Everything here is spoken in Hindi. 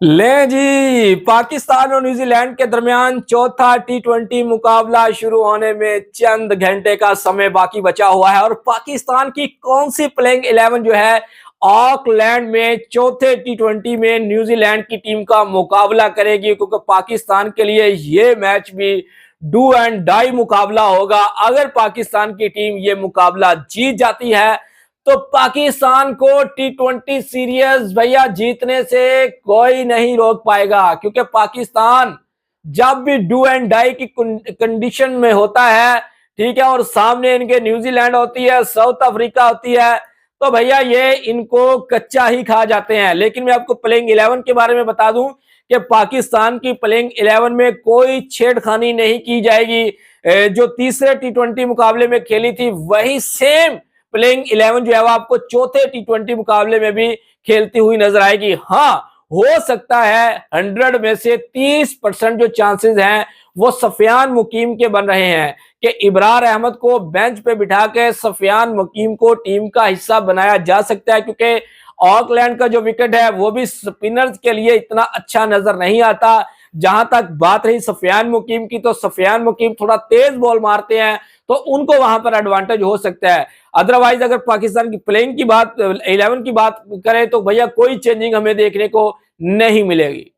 ले जी, पाकिस्तान और न्यूजीलैंड के दरमियान चौथा टी20 मुकाबला शुरू होने में चंद घंटे का समय बाकी बचा हुआ है और पाकिस्तान की कौन सी प्लेइंग 11 जो है ऑकलैंड में चौथे टी20 में न्यूजीलैंड की टीम का मुकाबला करेगी, क्योंकि पाकिस्तान के लिए ये मैच भी डू एंड डाई मुकाबला होगा। अगर पाकिस्तान की टीम ये मुकाबला जीत जाती है तो पाकिस्तान को टी20 सीरीज भैया जीतने से कोई नहीं रोक पाएगा, क्योंकि पाकिस्तान जब भी डू एंड डाई की कंडीशन में होता है, ठीक है, और सामने इनके न्यूजीलैंड होती है, साउथ अफ्रीका होती है, तो भैया ये इनको कच्चा ही खा जाते हैं। लेकिन मैं आपको प्लेइंग 11 के बारे में बता दूं कि पाकिस्तान की प्लेइंग 11 में कोई छेड़खानी नहीं की जाएगी। जो तीसरे टी20 मुकाबले में खेली थी वही सेम प्लेइंग 11 जो है वो आपको चौथे टी20 मुकाबले में भी खेलती हुई नजर आएगी। हाँ, हो सकता है 100 में से 30% जो चांसेस हैं वो सफियान मुकीम के बन रहे हैं कि इब्रार अहमद को बेंच पे बिठा के सफियान मुकीम को टीम का हिस्सा बनाया जा सकता है, क्योंकि ऑकलैंड का जो विकेट है वो भी स्पिनर्स के लिए इतना अच्छा नजर नहीं आता। जहां तक बात रही सफियान मुकीम की, तो सफियान मुकीम थोड़ा तेज बॉल मारते हैं, तो उनको वहां पर एडवांटेज हो सकता है। अदरवाइज अगर पाकिस्तान की प्लेइंग की बात 11 की बात करें तो भैया कोई चेंजिंग हमें देखने को नहीं मिलेगी।